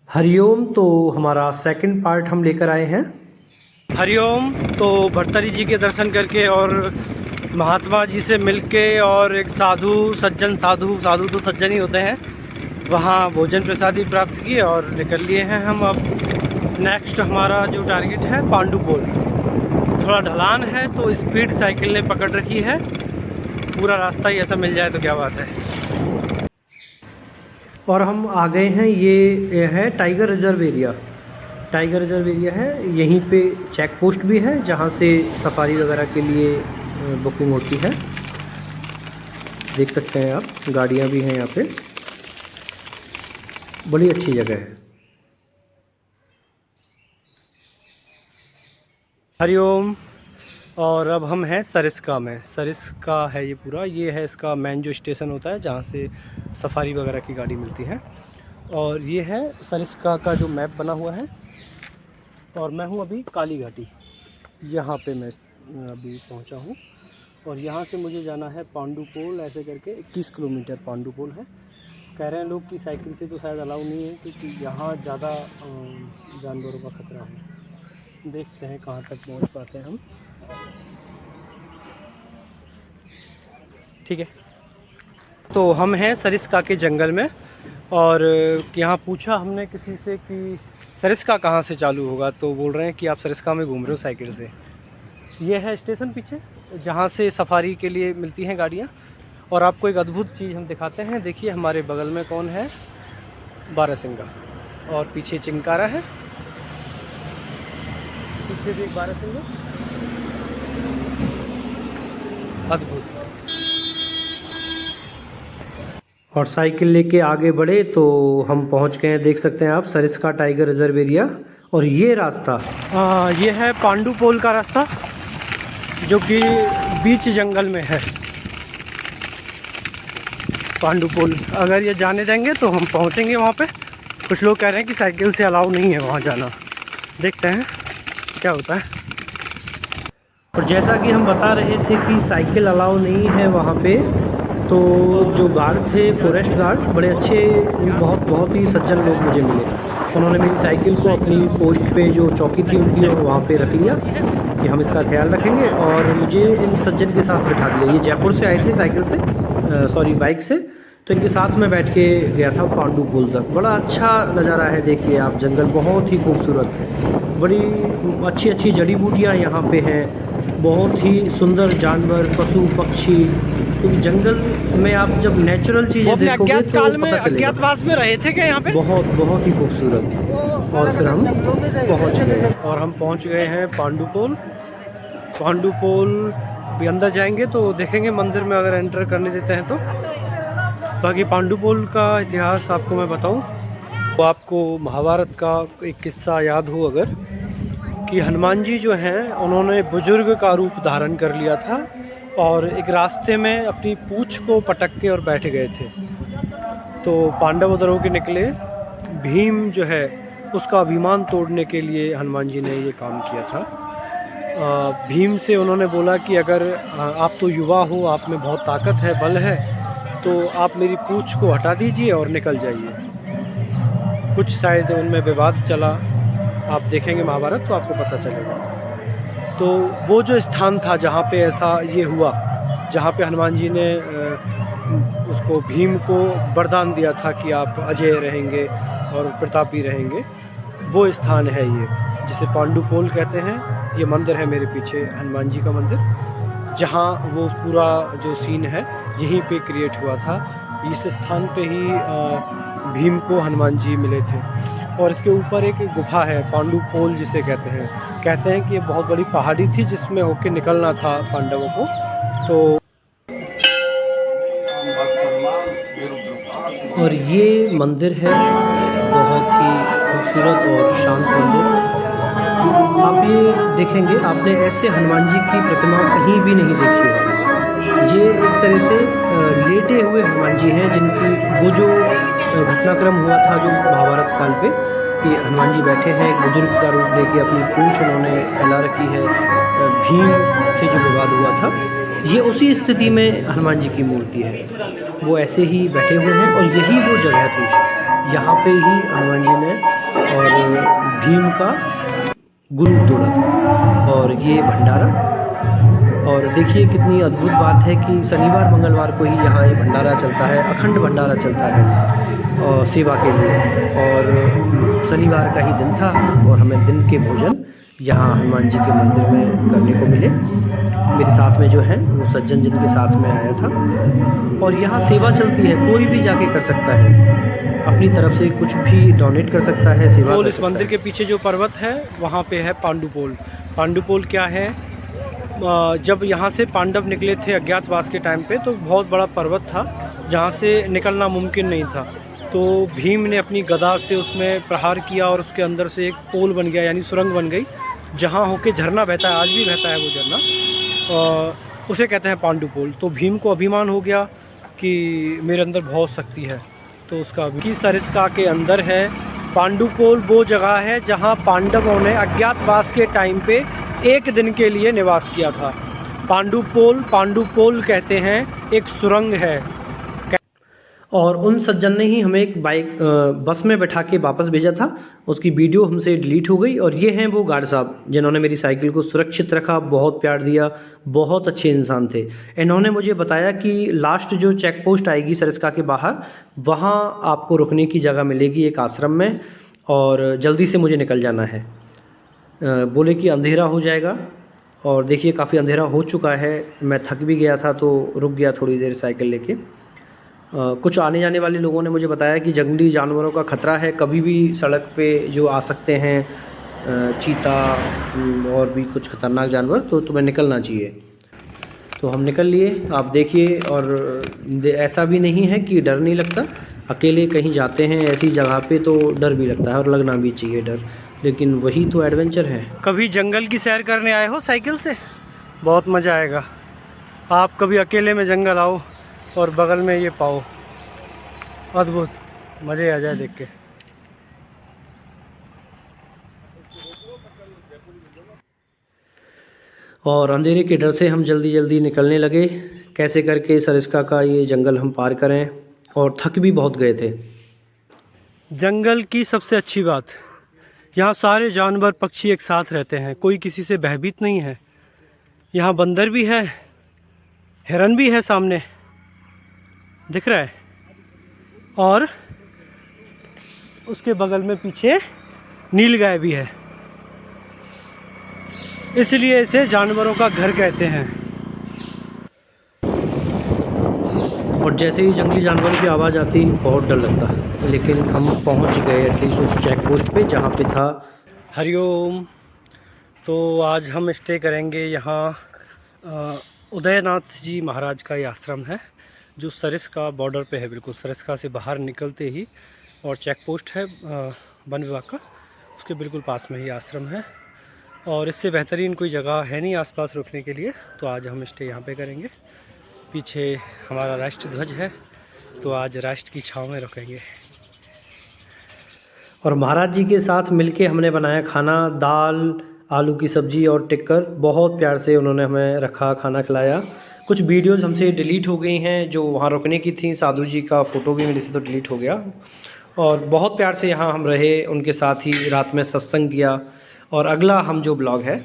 हरिओम। तो हमारा second part हम लेकर आए हैं। हरिओम। तो भर्तरी जी के दर्शन करके और महात्मा जी से मिलके और एक साधु साधु तो सज्जन ही होते हैं, वहाँ भोजन प्रसादी प्राप्त किए और निकल लिए हैं हम। अब नेक्स्ट हमारा जो टारगेट है पांडुपोल। थोड़ा ढलान है तो स्पीड साइकिल ने पकड़ रखी है, पूरा रास्ता ही ऐसा मिल जाए तो क्या बात है। और हम आ गए हैं, ये है tiger reserve area. Tiger reserve area है, यहीं पे चेक पोस्ट भी है जहाँ से सफारी वगैरह के लिए बुकिंग होती है। देख सकते हैं आप, गाड़ियाँ भी हैं यहाँ पे। बड़ी अच्छी जगह है। हरिओम। और अब हम हैं सरिस्का में। सरिस्का है ये पूरा, ये है इसका मेन जो स्टेशन होता है जहाँ से सफारी वगैरह की गाड़ी मिलती है। और ये है सरिस्का का जो मैप बना हुआ है। और मैं हूँ अभी काली घाटी, यहाँ पे मैं अभी पहुँचा हूँ। और यहाँ से मुझे जाना है पांडुपोल, ऐसे करके 21 किलोमीटर पांडुपोल है। कह रहे हैं लोग कि साइकिल से तो शायद अलाउ नहीं है, क्योंकि यहाँ ज़्यादा जानवरों का खतरा है। देखते हैं कहाँ तक पहुँच पाते हैं हम। ठीक है, तो हम हैं सरिस्का के जंगल में। और यहाँ पूछा हमने किसी से कि सरिस्का कहाँ से चालू होगा, तो बोल रहे हैं कि आप सरिस्का में घूम रहे हो साइकिल से। ये है स्टेशन पीछे, जहाँ से सफारी के लिए मिलती हैं गाड़ियाँ। और आपको एक अद्भुत चीज़ हम दिखाते हैं। देखिए हमारे बगल में कौन है, बारहसिंगा, और पीछे चिंकारा है। पीछे भी एक बारहसिंगा, अद्भुत। और साइकिल लेके आगे बढ़े तो हम पहुंच गए हैं, देख सकते हैं आप, सरिस्का टाइगर रिजर्व एरिया। और ये रास्ता ये है पांडुपोल का रास्ता, जो कि बीच जंगल में है। पांडुपोल अगर ये जाने देंगे तो हम पहुंचेंगे वहाँ पे। कुछ लोग कह रहे हैं कि साइकिल से अलाउ नहीं है वहाँ जाना, देखते हैं क्या होता है। और जैसा कि हम बता रहे थे कि साइकिल अलाउ नहीं है वहाँ पे, तो जो गार्ड थे, फॉरेस्ट गार्ड, बड़े अच्छे, बहुत ही सज्जन लोग मुझे मिले। उन्होंने मेरी साइकिल को अपनी पोस्ट पे जो चौकी थी उनकी वहाँ पे रख लिया कि हम इसका ख्याल रखेंगे, और मुझे इन सज्जन के साथ बैठा दिया। ये जयपुर से आए थे साइकिल से, बाइक से, तो इनके साथ में बैठ के गया था पांडुपोल तक। बड़ा अच्छा नज़ारा है, देखिए आप, जंगल बहुत ही खूबसूरत, बड़ी अच्छी जड़ी बूटियाँ यहाँ पे हैं, बहुत ही सुंदर जानवर, पशु पक्षी। क्योंकि जंगल में आप जब नेचुरल चीज़ें देखोगे तो पता चलेगा। अज्ञातवास में रहे थे क्या यहाँ पे? बहुत ही खूबसूरत। और फिर हम पहुँच गए, और हम पहुँच गए हैं पांडुपोल। अभी अंदर जाएंगे तो देखेंगे मंदिर में अगर एंटर करने देते हैं तो। बाकी पांडुपोल का इतिहास आपको मैं बताऊं तो आपको महाभारत का एक किस्सा याद हो अगर, कि हनुमान जी जो हैं उन्होंने बुजुर्ग का रूप धारण कर लिया था और एक रास्ते में अपनी पूँछ को पटक के और बैठ गए थे। तो पांडव उधर होकर निकले। भीम जो है उसका अभिमान तोड़ने के लिए हनुमान जी ने ये काम किया था। भीम से उन्होंने बोला कि अगर आप तो युवा हो, आप में बहुत ताकत है, बल है, तो आप मेरी पूँछ को हटा दीजिए और निकल जाइए। कुछ शायद उनमें विवाद चला, आप देखेंगे महाभारत तो आपको पता चलेगा। तो वो जो स्थान था जहाँ पे ऐसा ये हुआ, जहाँ पे हनुमान जी ने उसको, भीम को वरदान दिया था कि आप अजय रहेंगे और प्रतापी रहेंगे, वो स्थान है ये, जिसे पांडुपोल कहते हैं। ये मंदिर है मेरे पीछे, हनुमान जी का मंदिर, जहाँ वो पूरा जो सीन है यहीं पे क्रिएट हुआ था। इस स्थान पे ही भीम को हनुमान जी मिले थे। और इसके ऊपर एक गुफा है, पांडुपोल जिसे कहते हैं कि ये बहुत बड़ी पहाड़ी थी जिसमें होके निकलना था पांडवों को। तो और ये मंदिर है, बहुत ही खूबसूरत और शांत मंदिर। आप ये देखेंगे, आपने ऐसे हनुमान जी की प्रतिमा कहीं भी नहीं देखी होगी। ये एक तरह से लेटे हुए हनुमान जी हैं, जिनकी वो जो घटनाक्रम हुआ था जो महाभारत काल पे, कि हनुमान जी बैठे हैं एक बुजुर्ग का रूप लेके, अपनी पूंछ उन्होंने फैला रखी है। भीम से जो विवाद हुआ था, ये उसी स्थिति में हनुमान जी की मूर्ति है। वो ऐसे ही बैठे हुए हैं, और यही वो जगह थी, यहाँ पे ही हनुमान जी ने भीम का गुरूर तोड़ा था। और ये भंडारा, और देखिए कितनी अद्भुत बात है कि शनिवार मंगलवार को ही यहाँ ये भंडारा चलता है, अखंड भंडारा चलता है और सेवा के लिए। और शनिवार का ही दिन था और हमें दिन के भोजन यहाँ हनुमान जी के मंदिर में करने को मिले। मेरे साथ में जो है वो सज्जन जिनके साथ में आया था। और यहाँ सेवा चलती है, कोई भी जाके कर सकता है, अपनी तरफ से कुछ भी डोनेट कर सकता है, सेवा कर सकता है। इस मंदिर के पीछे जो पर्वत है वहाँ पे है पांडुपोल। पांडुपोल क्या है, जब यहाँ से पांडव निकले थे अज्ञातवास के टाइम पे तो बहुत बड़ा पर्वत था जहाँ से निकलना मुमकिन नहीं था। तो भीम ने अपनी गदा से उसमें प्रहार किया और उसके अंदर से एक पोल बन गया, यानी सुरंग बन गई, जहाँ होके झरना बहता है, आज भी बहता है वो झरना, उसे कहते हैं पांडुपोल। तो भीम को अभिमान हो गया कि मेरे अंदर बहुत शक्ति है, तो उसका की सरिस्का के अंदर है पांडुपोल। वो जगह है जहाँ पांडवों ने अज्ञातवास के टाइम पे एक दिन के लिए निवास किया था। पांडुपोल कहते हैं, एक सुरंग है। और उन सज्जन ने ही हमें एक बस में बैठा के वापस भेजा था, उसकी वीडियो हमसे डिलीट हो गई। और ये हैं वो गार्ड साहब जिन्होंने मेरी साइकिल को सुरक्षित रखा, बहुत प्यार दिया, बहुत अच्छे इंसान थे। इन्होंने मुझे बताया कि लास्ट जो चेक पोस्ट आएगी सरिस्का के बाहर, वहाँ आपको रुकने की जगह मिलेगी एक आश्रम में, और जल्दी से मुझे निकल जाना है। बोले कि अंधेरा हो जाएगा। और देखिए काफ़ी अंधेरा हो चुका है, मैं थक भी गया था तो रुक गया थोड़ी देर साइकिल लेके। कुछ आने जाने वाले लोगों ने मुझे बताया कि जंगली जानवरों का खतरा है, कभी भी सड़क पे जो आ सकते हैं, चीता और भी कुछ खतरनाक जानवर, तो तुम्हें निकलना चाहिए। तो हम निकल लिए, आप देखिए। और ऐसा भी नहीं है कि डर नहीं लगता, अकेले कहीं जाते हैं ऐसी जगह पे तो डर भी लगता है और लगना भी चाहिए डर, लेकिन वही तो एडवेंचर है। कभी जंगल की सैर करने आए हो साइकिल से? बहुत मज़ा आएगा। आप कभी अकेले में जंगल आओ और बगल में ये पाओ, अद्भुत, मज़े आ जाए देख के। और अंधेरे के डर से हम जल्दी जल्दी निकलने लगे, कैसे करके सरिस्का का ये जंगल हम पार करें, और थक भी बहुत गए थे। जंगल की सबसे अच्छी बात, यहाँ सारे जानवर पक्षी एक साथ रहते हैं, कोई किसी से भयभीत नहीं है। यहाँ बंदर भी है, हिरन भी है, सामने दिख रहा है, और उसके बगल में पीछे नीलगाय भी है, इसलिए इसे जानवरों का घर कहते हैं। और जैसे ही जंगली जानवरों की आवाज़ आती बहुत डर लगता, लेकिन हम पहुंच गए एटलीस्ट उस चेक पोस्ट पे जहाँ पे था। हरिओम। तो आज हम स्टे करेंगे यहाँ, उदयनाथ जी महाराज का ये आश्रम है जो सरिस्का बॉर्डर पे है, बिल्कुल सरिस्का से बाहर निकलते ही, और चेक पोस्ट है वन विभाग का, उसके बिल्कुल पास में ही आश्रम है। और इससे बेहतरीन कोई जगह है नहीं आसपास रुकने के लिए, तो आज हम स्टे यहाँ पे करेंगे। पीछे हमारा राष्ट्र ध्वज है, तो आज राष्ट्र की छाँव में रुकेंगे। और महाराज जी के साथ मिलके हमने बनाया खाना, दाल, आलू की सब्ज़ी और टिक्कर। बहुत प्यार से उन्होंने हमें रखा, खाना खिलाया। कुछ वीडियोज़ हमसे डिलीट हो गई हैं जो वहाँ रुकने की थी, साधु जी का फ़ोटो भी मेरे से तो डिलीट हो गया। और बहुत प्यार से यहाँ हम रहे, उनके साथ ही रात में सत्संग किया। और अगला हम जो ब्लॉग है